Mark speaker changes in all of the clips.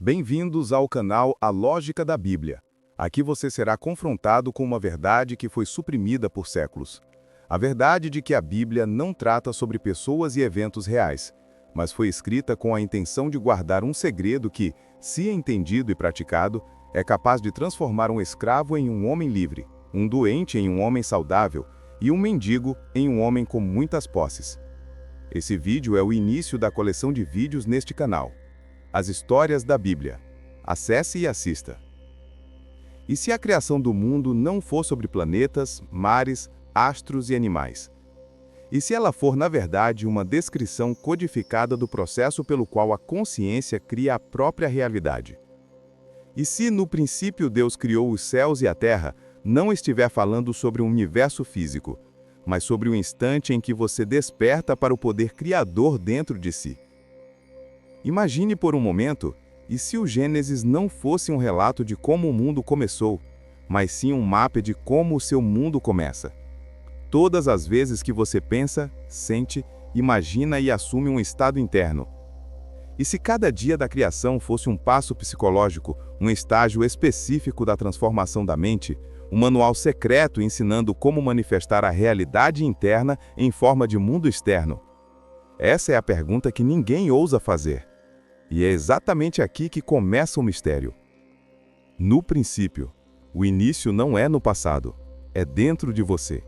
Speaker 1: Bem-vindos ao canal A Lógica da Bíblia. Aqui você será confrontado com uma verdade que foi suprimida por séculos. A verdade de que a Bíblia não trata sobre pessoas e eventos reais, mas foi escrita com a intenção de guardar um segredo que, se entendido e praticado, é capaz de transformar um escravo em um homem livre, um doente em um homem saudável e um mendigo em um homem com muitas posses. Esse vídeo é o início da coleção de vídeos neste canal. As Histórias da Bíblia. Acesse e assista. E se a criação do mundo não for sobre planetas, mares, astros e animais? E se ela for, na verdade, uma descrição codificada do processo pelo qual a consciência cria a própria realidade? E se, no princípio, Deus criou os céus e a terra, não estiver falando sobre um universo físico, mas sobre o instante em que você desperta para o poder criador dentro de si? Imagine por um momento, e se o Gênesis não fosse um relato de como o mundo começou, mas sim um mapa de como o seu mundo começa? Todas as vezes que você pensa, sente, imagina e assume um estado interno. E se cada dia da criação fosse um passo psicológico, um estágio específico da transformação da mente, um manual secreto ensinando como manifestar a realidade interna em forma de mundo externo? Essa é a pergunta que ninguém ousa fazer. E é exatamente aqui que começa o mistério. No princípio, o início não é no passado, é dentro de você.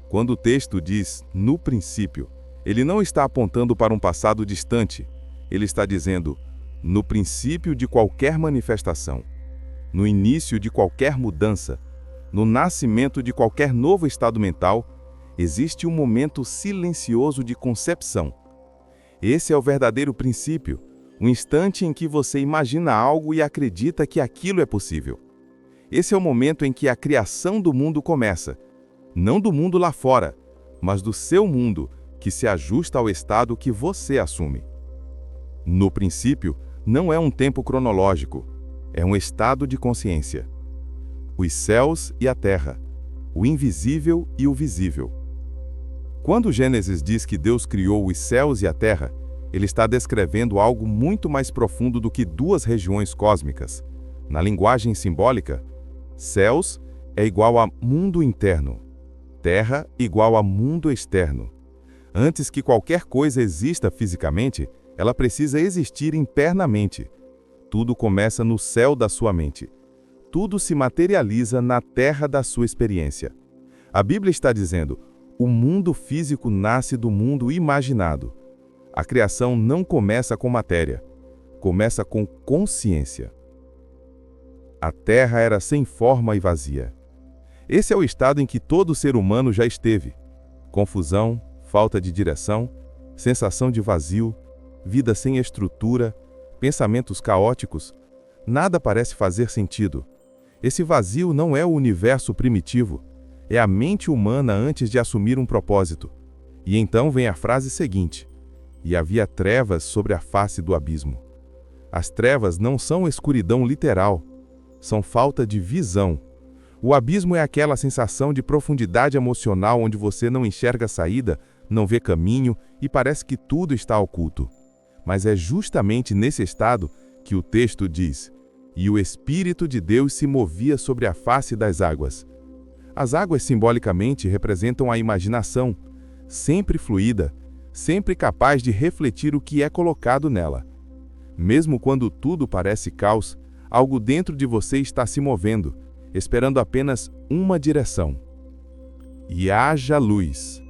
Speaker 1: Quando o texto diz "no princípio", ele não está apontando para um passado distante, ele está dizendo no princípio de qualquer manifestação, no início de qualquer mudança, no nascimento de qualquer novo estado mental, existe um momento silencioso de concepção. Esse é o verdadeiro princípio, um instante em que você imagina algo e acredita que aquilo é possível. Esse é o momento em que a criação do mundo começa, não do mundo lá fora, mas do seu mundo, que se ajusta ao estado que você assume. No princípio, não é um tempo cronológico, é um estado de consciência. Os céus e a terra, o invisível e o visível. Quando Gênesis diz que Deus criou os céus e a terra, ele está descrevendo algo muito mais profundo do que duas regiões cósmicas. Na linguagem simbólica, céus é igual a mundo interno, terra igual a mundo externo. Antes que qualquer coisa exista fisicamente, ela precisa existir internamente. Tudo começa no céu da sua mente. Tudo se materializa na terra da sua experiência. A Bíblia está dizendo: o mundo físico nasce do mundo imaginado. A criação não começa com matéria, começa com consciência. A terra era sem forma e vazia. Esse é o estado em que todo ser humano já esteve. Confusão, falta de direção, sensação de vazio, vida sem estrutura, pensamentos caóticos. Nada parece fazer sentido. Esse vazio não é o universo primitivo, é a mente humana antes de assumir um propósito. E então vem a frase seguinte: e havia trevas sobre a face do abismo. As trevas não são escuridão literal, são falta de visão. O abismo é aquela sensação de profundidade emocional onde você não enxerga saída, não vê caminho e parece que tudo está oculto. Mas é justamente nesse estado que o texto diz: e o Espírito de Deus se movia sobre a face das águas. As águas simbolicamente representam a imaginação, sempre fluida, sempre capaz de refletir o que é colocado nela. Mesmo quando tudo parece caos, algo dentro de você está se movendo, esperando apenas uma direção. E haja luz.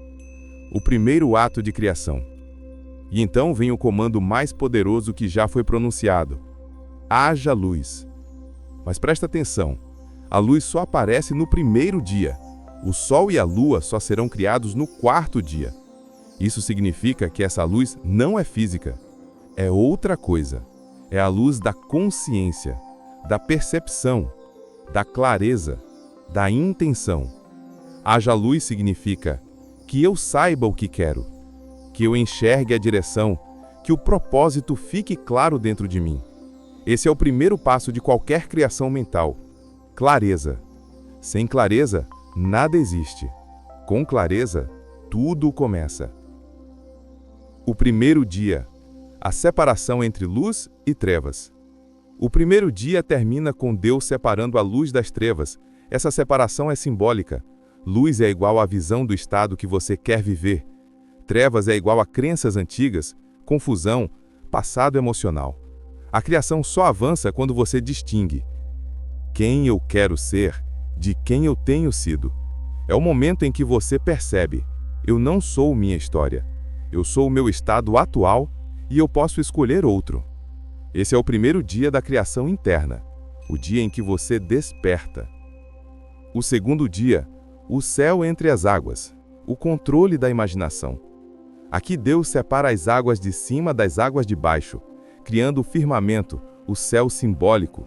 Speaker 1: O primeiro ato de criação. E então vem o comando mais poderoso que já foi pronunciado: haja luz. Mas presta atenção, a luz só aparece no primeiro dia. O sol e a lua só serão criados no quarto dia. Isso significa que essa luz não é física, é outra coisa. É a luz da consciência, da percepção, da clareza, da intenção. Haja luz significa que eu saiba o que quero, que eu enxergue a direção, que o propósito fique claro dentro de mim. Esse é o primeiro passo de qualquer criação mental. Clareza. Sem clareza, nada existe. Com clareza, tudo começa. O primeiro dia, a separação entre luz e trevas. O primeiro dia termina com Deus separando a luz das trevas. Essa separação é simbólica. Luz é igual à visão do estado que você quer viver. Trevas é igual a crenças antigas, confusão, passado emocional. A criação só avança quando você distingue quem eu quero ser de quem eu tenho sido. É o momento em que você percebe: eu não sou minha história. Eu sou o meu estado atual e eu posso escolher outro. Esse é o primeiro dia da criação interna, o dia em que você desperta. O segundo dia, o céu entre as águas, o controle da imaginação. Aqui Deus separa as águas de cima das águas de baixo, criando o firmamento, o céu simbólico.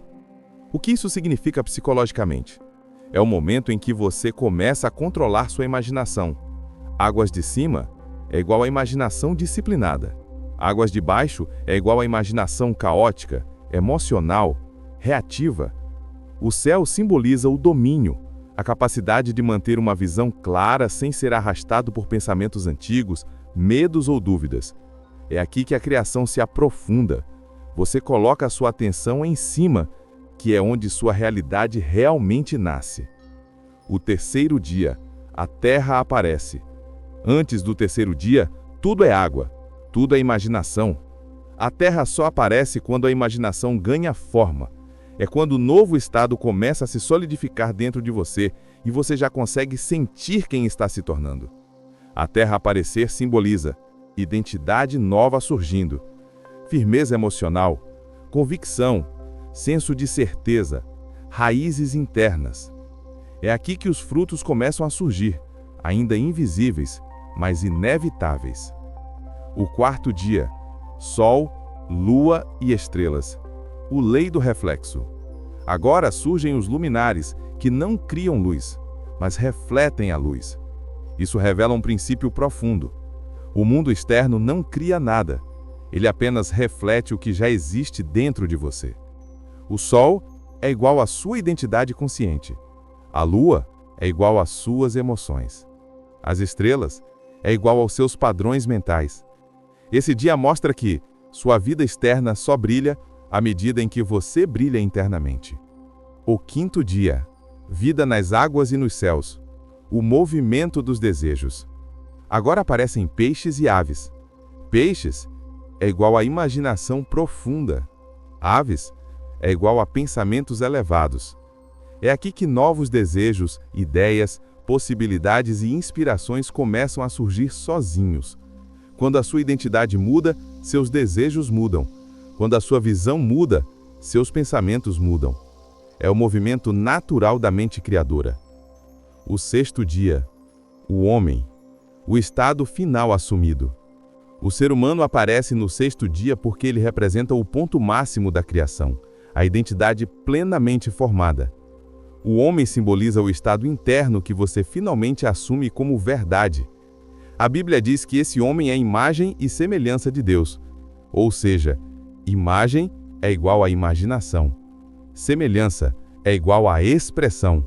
Speaker 1: O que isso significa psicologicamente? É o momento em que você começa a controlar sua imaginação. Águas de cima é igual à imaginação disciplinada. Águas de baixo é igual à imaginação caótica, emocional, reativa. O céu simboliza o domínio, a capacidade de manter uma visão clara sem ser arrastado por pensamentos antigos, medos ou dúvidas. É aqui que a criação se aprofunda. Você coloca a sua atenção em cima, que é onde sua realidade realmente nasce. O terceiro dia, a terra aparece. Antes do terceiro dia, tudo é água, tudo é imaginação. A terra só aparece quando a imaginação ganha forma. É quando o novo estado começa a se solidificar dentro de você e você já consegue sentir quem está se tornando. A terra aparecer simboliza identidade nova surgindo, firmeza emocional, convicção, senso de certeza, raízes internas. É aqui que os frutos começam a surgir, ainda invisíveis, mas inevitáveis. O quarto dia, sol, lua e estrelas. O lei do reflexo. Agora surgem os luminares, que não criam luz, mas refletem a luz. Isso revela um princípio profundo. O mundo externo não cria nada. Ele apenas reflete o que já existe dentro de você. O sol é igual à sua identidade consciente. A lua é igual às suas emoções. As estrelas é igual aos seus padrões mentais. Esse dia mostra que sua vida externa só brilha à medida em que você brilha internamente. O quinto dia, vida nas águas e nos céus. O movimento dos desejos. Agora aparecem peixes e aves. Peixes é igual à imaginação profunda. Aves é igual a pensamentos elevados. É aqui que novos desejos, ideias, possibilidades e inspirações começam a surgir sozinhos. Quando a sua identidade muda, seus desejos mudam. Quando a sua visão muda, seus pensamentos mudam. É o movimento natural da mente criadora. O sexto dia, o homem, o estado final assumido. O ser humano aparece no sexto dia porque ele representa o ponto máximo da criação, a identidade plenamente formada. O homem simboliza o estado interno que você finalmente assume como verdade. A Bíblia diz que esse homem é imagem e semelhança de Deus. Ou seja, imagem é igual a imaginação. Semelhança é igual a expressão.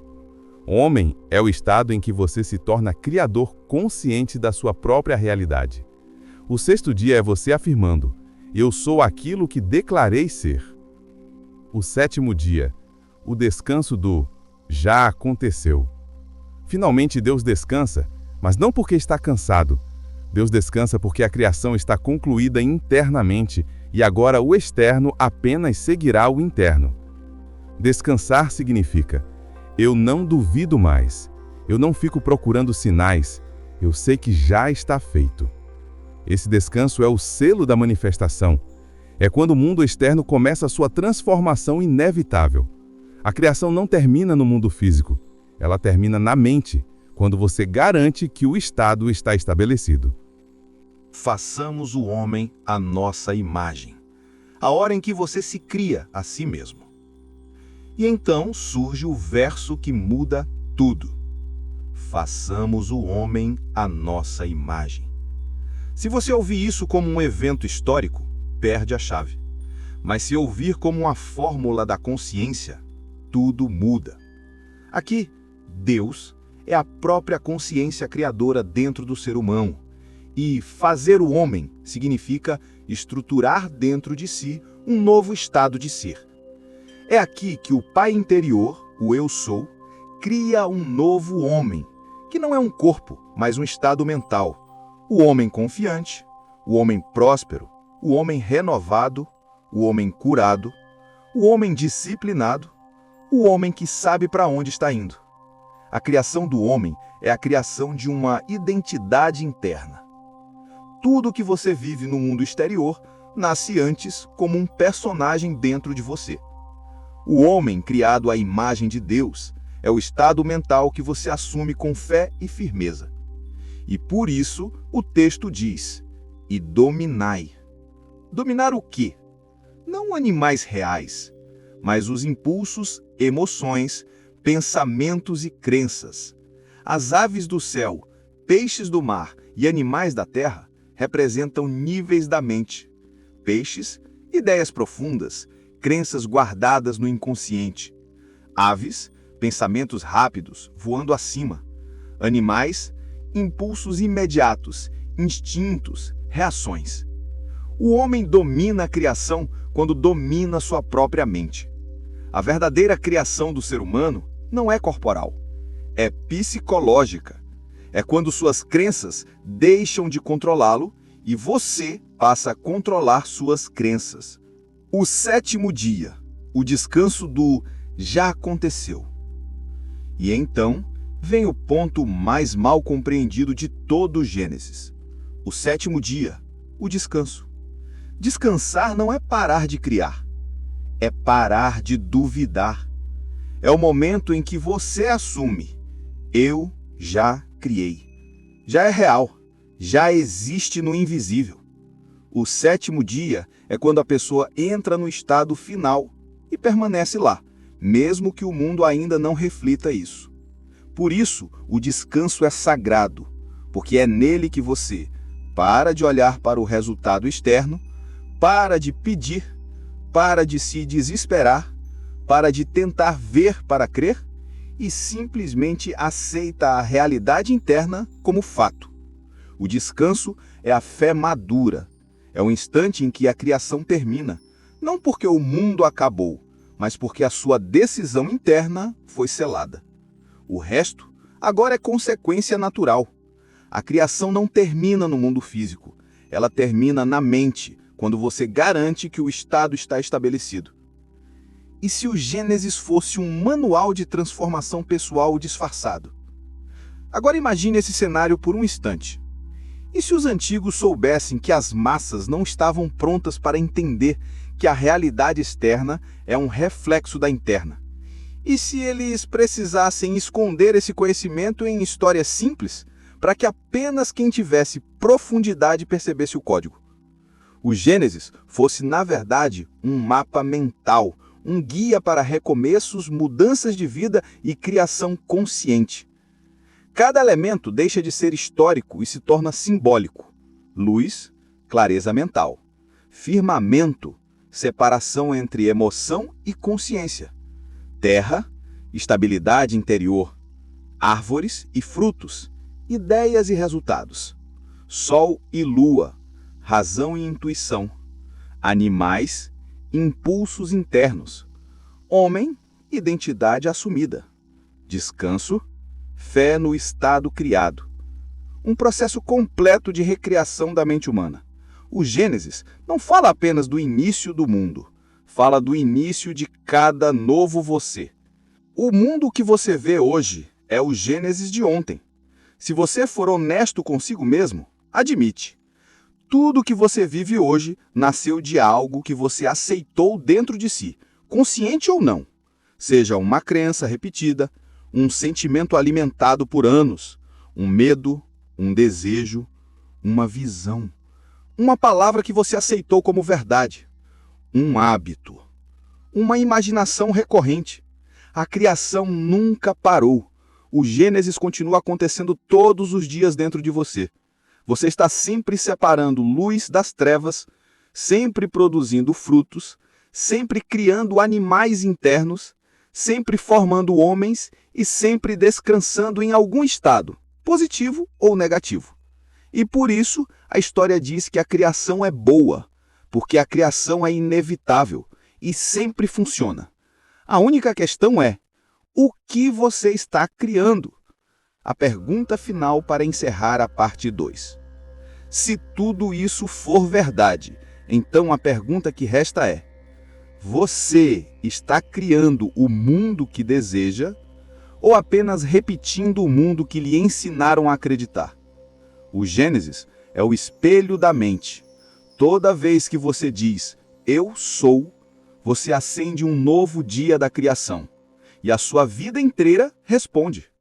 Speaker 1: Homem é o estado em que você se torna criador consciente da sua própria realidade. O sexto dia é você afirmando: eu sou aquilo que declarei ser. O sétimo dia, o descanso do já aconteceu. Finalmente Deus descansa, mas não porque está cansado. Deus descansa porque a criação está concluída internamente e agora o externo apenas seguirá o interno. Descansar significa: eu não duvido mais, eu não fico procurando sinais, eu sei que já está feito. Esse descanso é o selo da manifestação. É quando o mundo externo começa a sua transformação inevitável. A criação não termina no mundo físico, ela termina na mente, quando você garante que o estado está estabelecido.
Speaker 2: Façamos o homem à nossa imagem. A hora em que você se cria a si mesmo. E então surge o verso que muda tudo. Façamos o homem à nossa imagem. Se você ouvir isso como um evento histórico, perde a chave. Mas se ouvir como uma fórmula da consciência, tudo muda. Aqui, Deus é a própria consciência criadora dentro do ser humano. E fazer o homem significa estruturar dentro de si um novo estado de ser. É aqui que o Pai interior, o Eu Sou, cria um novo homem, que não é um corpo, mas um estado mental. O homem confiante, o homem próspero, o homem renovado, o homem curado, o homem disciplinado, o homem que sabe para onde está indo. A criação do homem é a criação de uma identidade interna. Tudo que você vive no mundo exterior nasce antes como um personagem dentro de você. O homem criado à imagem de Deus é o estado mental que você assume com fé e firmeza. E por isso o texto diz: e dominai. Dominar o quê? Não animais reais, mas os impulsos, emoções, pensamentos e crenças. As aves do céu, peixes do mar e animais da terra representam níveis da mente. Peixes, ideias profundas, crenças guardadas no inconsciente. Aves, pensamentos rápidos, voando acima. Animais, impulsos imediatos, instintos, reações. O homem domina a criação quando domina sua própria mente. A verdadeira criação do ser humano não é corporal, é psicológica. É quando suas crenças deixam de controlá-lo e você passa a controlar suas crenças. O sétimo dia, o descanso do já aconteceu. E então vem o ponto mais mal compreendido de todo o Gênesis. O sétimo dia, o descanso. Descansar não é parar de criar, é parar de duvidar. É o momento em que você assume: eu já criei. Já é real, já existe no invisível. O sétimo dia é quando a pessoa entra no estado final e permanece lá, mesmo que o mundo ainda não reflita isso. Por isso, o descanso é sagrado, porque é nele que você para de olhar para o resultado externo, para de pedir, para de se desesperar, para de tentar ver para crer e simplesmente aceita a realidade interna como fato. O descanso é a fé madura. É o instante em que a criação termina, não porque o mundo acabou, mas porque a sua decisão interna foi selada. O resto agora é consequência natural. A criação não termina no mundo físico, ela termina na mente, quando você garante que o estado está estabelecido. E se o Gênesis fosse um manual de transformação pessoal disfarçado? Agora imagine esse cenário por um instante. E se os antigos soubessem que as massas não estavam prontas para entender que a realidade externa é um reflexo da interna? E se eles precisassem esconder esse conhecimento em histórias simples, para que apenas quem tivesse profundidade percebesse o código? O Gênesis fosse, na verdade, um mapa mental, um guia para recomeços, mudanças de vida e criação consciente. Cada elemento deixa de ser histórico e se torna simbólico. Luz, clareza mental. Firmamento, separação entre emoção e consciência. Terra, estabilidade interior. Árvores e frutos, ideias e resultados. Sol e lua, razão e intuição. Animais, impulsos internos. Homem, identidade assumida. Descanso, fé no estado criado. Um processo completo de recriação da mente humana. O Gênesis não fala apenas do início do mundo, fala do início de cada novo você. O mundo que você vê hoje é o Gênesis de ontem. Se você for honesto consigo mesmo, admite. Tudo que você vive hoje nasceu de algo que você aceitou dentro de si, consciente ou não. Seja uma crença repetida, um sentimento alimentado por anos, um medo, um desejo, uma visão, uma palavra que você aceitou como verdade, um hábito, uma imaginação recorrente. A criação nunca parou. O Gênesis continua acontecendo todos os dias dentro de você. Você está sempre separando luz das trevas, sempre produzindo frutos, sempre criando animais internos, sempre formando homens e sempre descansando em algum estado, positivo ou negativo. E por isso, a história diz que a criação é boa, porque a criação é inevitável e sempre funciona. A única questão é: o que você está criando? A pergunta final para encerrar a parte 2. Se tudo isso for verdade, então a pergunta que resta é: você está criando o mundo que deseja ou apenas repetindo o mundo que lhe ensinaram a acreditar? O Gênesis é o espelho da mente. Toda vez que você diz "eu sou", você acende um novo dia da criação. E a sua vida inteira responde.